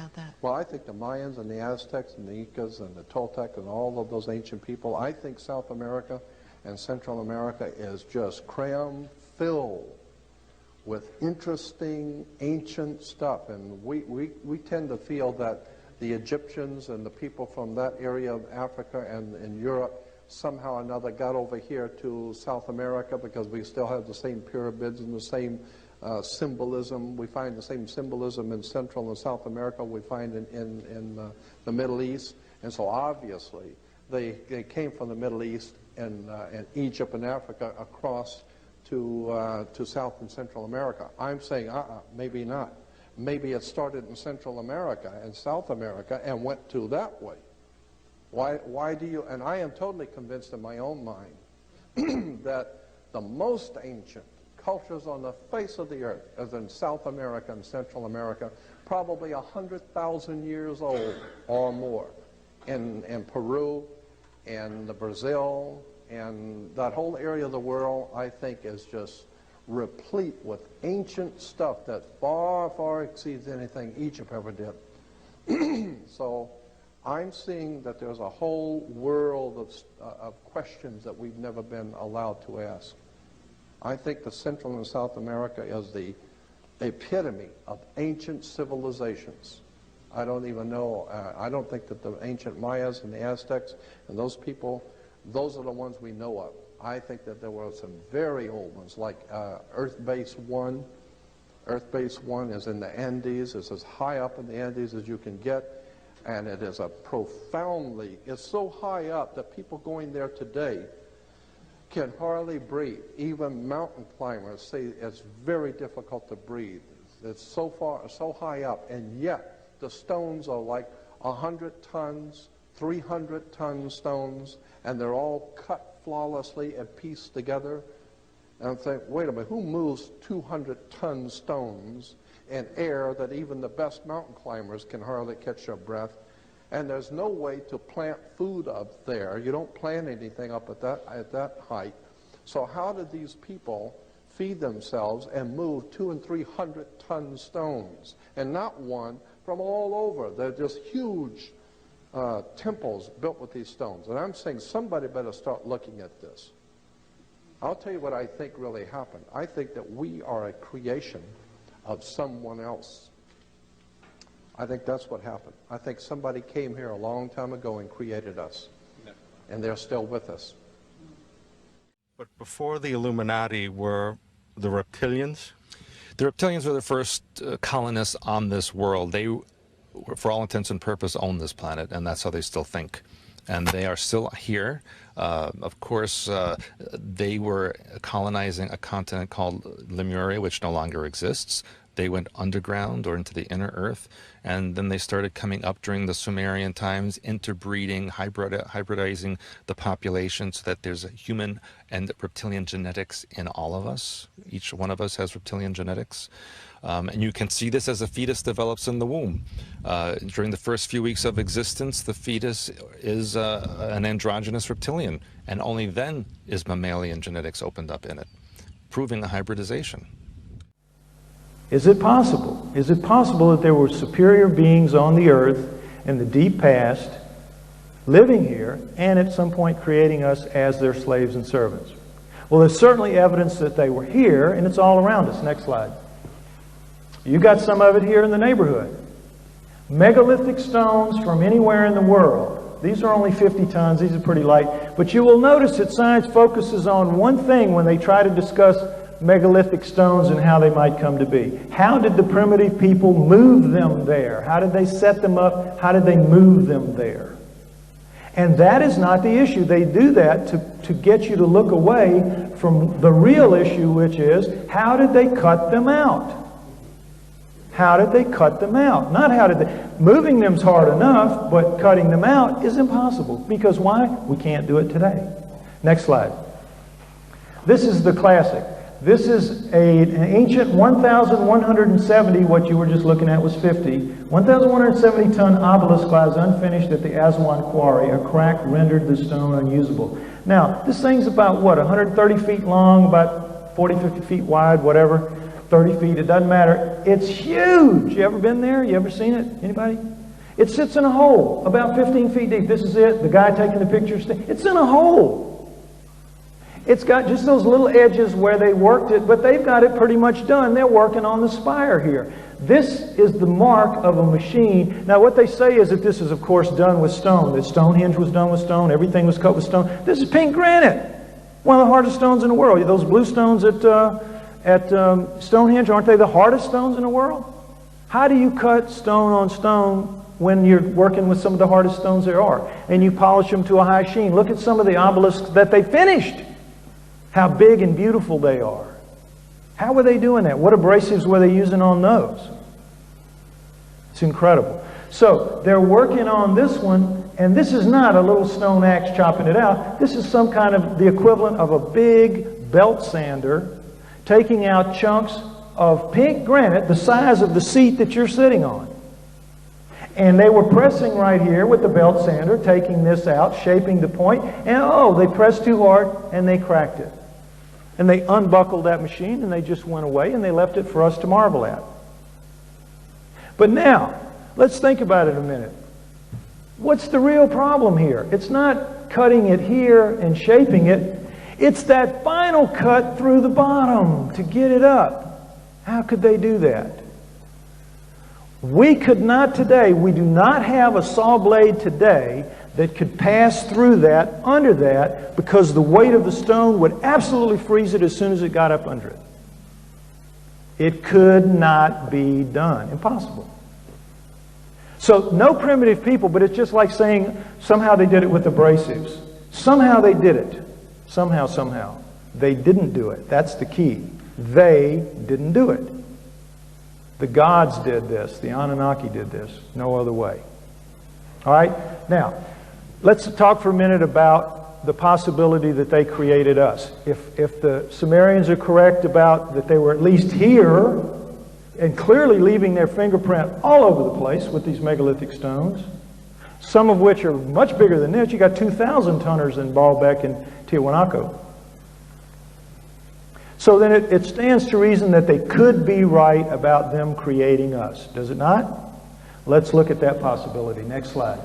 about that? Well, I think the Mayans and the Aztecs and the Incas and the Toltec and all of those ancient people, I think South America and Central America is just cram-filled with interesting ancient stuff. And we tend to feel that the Egyptians and the people from that area of Africa and in Europe somehow or another got over here to South America because we still have the same pyramids and the same symbolism. We find the same symbolism in Central and South America we find in the Middle East. And so obviously they came from the Middle East and Egypt and Africa across to South and Central America. I'm saying, maybe not. Maybe it started in Central America and South America and went to that way. Why do you, and I am totally convinced in my own mind that the most ancient cultures on the face of the earth, as in South America and Central America, probably 100,000 years old or more. In Peru and Brazil and that whole area of the world, I think, is just replete with ancient stuff that far, far exceeds anything Egypt ever did. So I'm seeing that there's a whole world of questions that we've never been allowed to ask. I think that Central and South America is the epitome of ancient civilizations. I don't even know, I don't think that the ancient Mayas and the Aztecs and those people, those are the ones we know of. I think that there were some very old ones, like Earth Base 1. Earth Base 1 is in the Andes. It's as high up in the Andes as you can get. And it is a profoundly, it's so high up that people going there today can hardly breathe. Even mountain climbers say it's very difficult to breathe. It's so far, so high up, and yet the stones are like 100 tons, 300-ton stones, and they're all cut flawlessly and pieced together. And I'm thinking, wait a minute, who moves 200-ton stones in air that even the best mountain climbers can hardly catch their breath? And there's no way to plant food up there. You don't plant anything up at that height. So how did these people feed themselves and move 200 and 300-ton stones? And not one, from all over. They're just huge temples built with these stones. And I'm saying somebody better start looking at this. I'll tell you what I think really happened. I think that we are a creation of someone else. I think that's what happened. I think somebody came here a long time ago and created us. And they're still with us. But before the Illuminati were the reptilians? The reptilians were the first colonists on this world. They, for all intents and purposes, own this planet, and that's how they still think. And they are still here. Of course, they were colonizing a continent called Lemuria, which no longer exists. They went underground or into the inner earth, and then they started coming up during the Sumerian times, interbreeding, hybridizing the population so that there's a human and reptilian genetics in all of us. Each one of us has reptilian genetics. And you can see this as a fetus develops in the womb. During the first few weeks of existence, the fetus is an androgynous reptilian, and only then is mammalian genetics opened up in it, proving a hybridization. Is it possible? Is it possible that there were superior beings on the earth in the deep past, living here, and at some point creating us as their slaves and servants? Well, there's certainly evidence that they were here, and it's all around us. Next slide. You got some of it here in the neighborhood. Megalithic stones from anywhere in the world. These are only 50 tons. These are pretty light. But you will notice that science focuses on one thing when they try to discuss megalithic stones and how they might come to be. How did the primitive people move them there? How did they set them up? How did they move them there? And that is not the issue. They do that to get you to look away from the real issue, which is, how did they cut them out? How did they cut them out? Not how did they... Moving them's hard enough, but cutting them out is impossible. Because why? We can't do it today. Next slide. This is the classic. This is an ancient 1,170, what you were just looking at was 50, 1,170 ton obelisk lies unfinished at the Aswan Quarry. A crack rendered the stone unusable. Now, this thing's about, what, 130 feet long, about 40, 50 feet wide, whatever. 30 feet, it doesn't matter. It's huge. You ever been there? You ever seen it? Anybody? It sits in a hole about 15 feet deep. This is it. The guy taking the pictures. It's in a hole. It's got just those little edges where they worked it, but they've got it pretty much done. They're working on the spire here. This is the mark of a machine. Now what they say is that this is of course done with stone. That Stonehenge was done with stone. Everything was cut with stone. This is pink granite. One of the hardest stones in the world. Those blue stones at Stonehenge, aren't they the hardest stones in the world? How do you cut stone on stone when you're working with some of the hardest stones there are? And you polish them to a high sheen. Look at some of the obelisks that they finished. How big and beautiful they are. How were they doing that? What abrasives were they using on those? It's incredible. So they're working on this one, and this is not a little stone axe chopping it out. This is some kind of the equivalent of a big belt sander taking out chunks of pink granite the size of the seat that you're sitting on. And they were pressing right here with the belt sander, taking this out, shaping the point, and oh, they pressed too hard and they cracked it. And they unbuckled that machine and they just went away and they left it for us to marvel at. But now, let's think about it a minute. What's the real problem here? It's not cutting it here and shaping it. It's that final cut through the bottom to get it up. How could they do that? We could not today, we do not have a saw blade today that could pass through that, under that, because the weight of the stone would absolutely freeze it as soon as it got up under it. It could not be done. Impossible. So no primitive people, but it's just like saying somehow they did it with abrasives. Somehow they did it. Somehow. They didn't do it. That's the key. They didn't do it. The gods did this. The Anunnaki did this. No other way. All right? Now, let's talk for a minute about the possibility that they created us. If the Sumerians are correct about that they were at least here and clearly leaving their fingerprint all over the place with these megalithic stones, some of which are much bigger than this. You got 2,000 tonners in Baalbek and Tiwanaku. So then it stands to reason that they could be right about them creating us. Does it not? Let's look at that possibility. Next slide.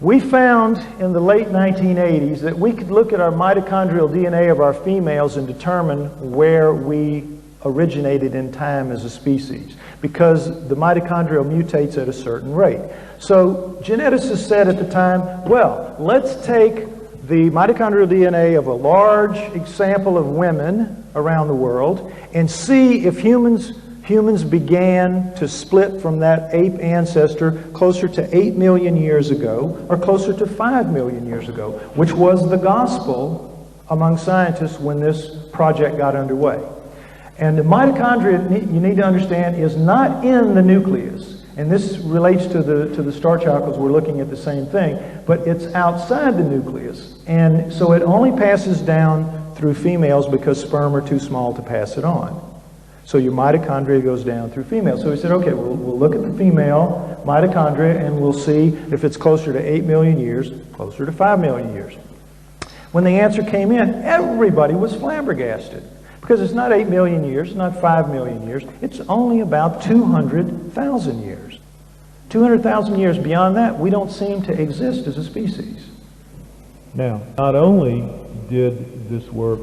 We found in the late 1980s that we could look at our mitochondrial DNA of our females and determine where we originated in time as a species, because the mitochondria mutates at a certain rate. So geneticists said at the time, well, let's take the mitochondrial DNA of a large sample of women around the world and see if humans began to split from that ape ancestor closer to 8 million years ago or closer to 5 million years ago, which was the gospel among scientists when this project got underway. And the mitochondria, you need to understand, is not in the nucleus. And this relates to the star chocolates. We're looking at the same thing, but it's outside the nucleus. And so it only passes down through females because sperm are too small to pass it on. So your mitochondria goes down through females. So we said, okay, we'll look at the female mitochondria and we'll see if it's closer to 8 million years, closer to 5 million years. When the answer came in, everybody was flabbergasted. Because it's not 8 million years, not 5 million years. It's only about 200,000 years. 200,000 years beyond that, we don't seem to exist as a species. Now, not only did this work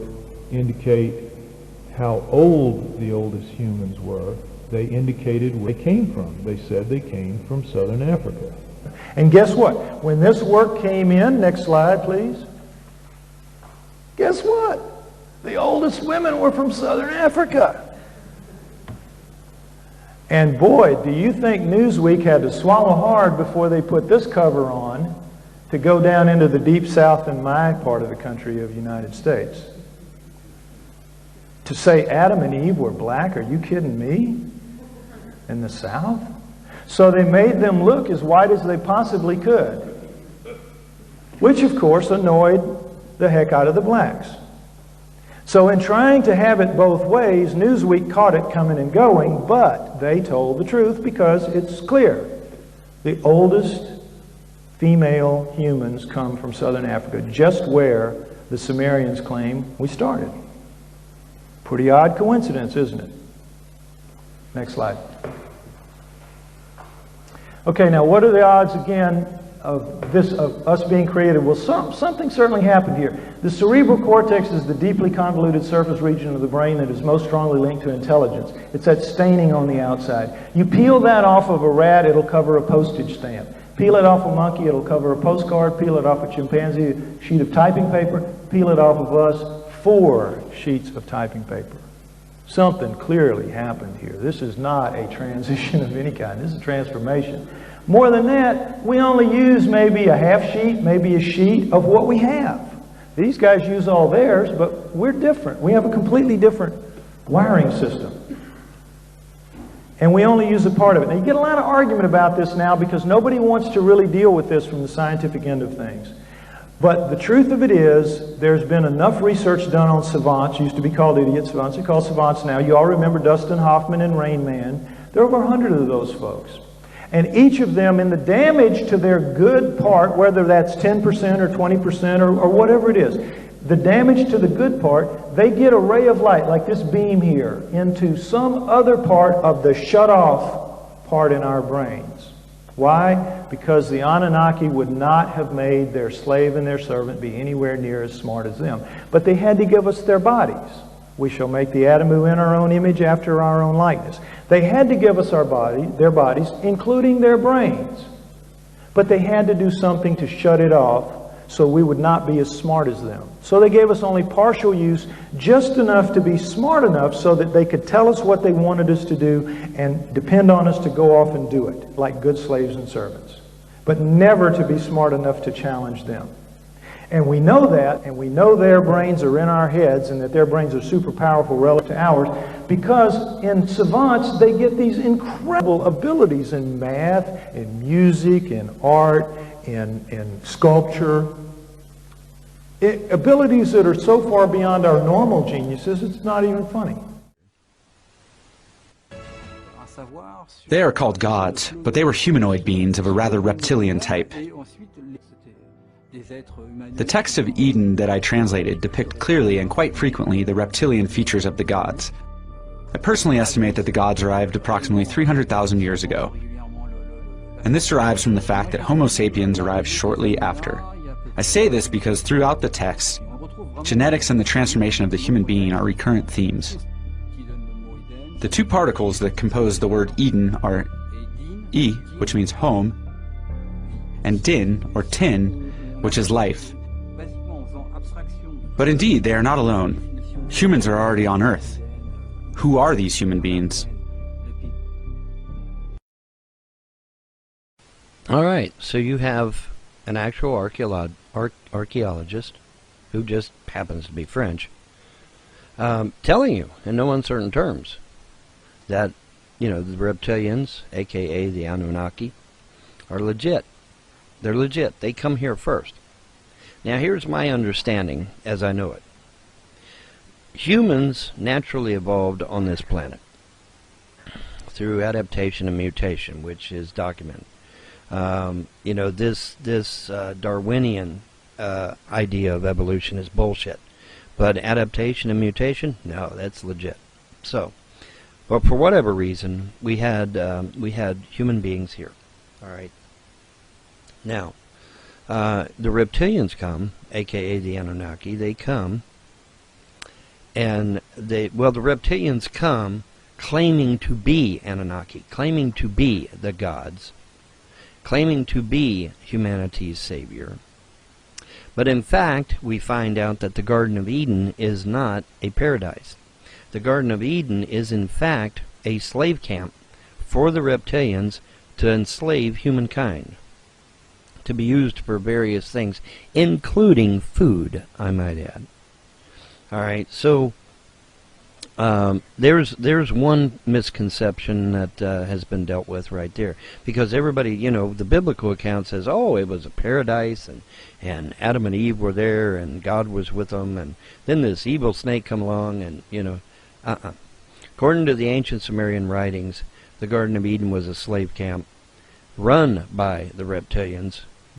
indicate how old the oldest humans were, they indicated where they came from. They said they came from southern Africa. And guess what? When this work came in, next slide please, guess what? The oldest women were from southern Africa. And boy, do you think Newsweek had to swallow hard before they put this cover on to go down into the deep south in my part of the country of the United States. To say Adam and Eve were black, are you kidding me? In the south? So they made them look as white as they possibly could, which of course annoyed the heck out of the blacks. So in trying to have it both ways, Newsweek caught it coming and going, but they told the truth because it's clear. The oldest female humans come from southern Africa, just where the Sumerians claim we started. Pretty odd coincidence, isn't it? Next slide. Okay, now what are the odds again of us being created? Well, something certainly happened here. The cerebral cortex is the deeply convoluted surface region of the brain that is most strongly linked to intelligence. It's that staining on the outside. You peel that off of a rat, it'll cover a postage stamp. Peel it off a monkey, it'll cover a postcard. Peel it off a chimpanzee, a sheet of typing paper. Peel it off of us, 4 sheets of typing paper. Something clearly happened here. This is not a transition of any kind. This is a transformation. More than that, we only use maybe a half sheet, maybe a sheet of what we have. These guys use all theirs, but we're different. We have a completely different wiring system. And we only use a part of it. Now, you get a lot of argument about this now because nobody wants to really deal with this from the scientific end of things. But the truth of it is, there's been enough research done on savants. Used to be called idiot savants. They're called savants now. You all remember Dustin Hoffman and Rain Man. There are over 100 of those folks. And each of them, in the damage to their good part, whether that's 10% or 20% or whatever it is, the damage to the good part, they get a ray of light, like this beam here, into some other part of the shut-off part in our brains. Why? Because the Anunnaki would not have made their slave and their servant be anywhere near as smart as them. But they had to give us their bodies. We shall make the Adamu in our own image after our own likeness. They had to give us their bodies, including their brains. But they had to do something to shut it off so we would not be as smart as them. So they gave us only partial use, just enough to be smart enough so that they could tell us what they wanted us to do and depend on us to go off and do it, like good slaves and servants. But never to be smart enough to challenge them. And we know that, and we know their brains are in our heads and that their brains are super powerful relative to ours, because in savants they get these incredible abilities in math, in music, in art, in sculpture. Abilities that are so far beyond our normal geniuses, it's not even funny. They are called gods, but they were humanoid beings of a rather reptilian type. The texts of Eden that I translated depict clearly and quite frequently the reptilian features of the gods. I personally estimate that the gods arrived approximately 300,000 years ago. And this derives from the fact that Homo sapiens arrived shortly after. I say this because throughout the text, genetics and the transformation of the human being are recurrent themes. The 2 particles that compose the word Eden are E, which means home, and Din, or Tin, which is life. But indeed, they are not alone. Humans are already on Earth. Who are these human beings? All right, so you have an actual archaeologist who just happens to be French, telling you in no uncertain terms that, you know, the reptilians, aka the Anunnaki, are legit. They're legit. They come here first. Now here's my understanding as I know it. Humans naturally evolved on this planet through adaptation and mutation, which is documented. You know, this Darwinian idea of evolution is bullshit. But adaptation and mutation, no, that's legit. So, but for whatever reason, we had human beings here. All right. Now, the reptilians come, aka the Anunnaki. They come, and the reptilians come claiming to be Anunnaki, claiming to be the gods, claiming to be humanity's savior. But in fact, we find out that the Garden of Eden is not a paradise. The Garden of Eden is in fact a slave camp for the reptilians to enslave humankind, to be used for various things, including food, I might add. All right, so there's one misconception that has been dealt with right there, because everybody, you know, the biblical account says, oh, it was a paradise, and Adam and Eve were there, and God was with them, and then this evil snake come along, and, you know, According to the ancient Sumerian writings, the Garden of Eden was a slave camp run by the reptilians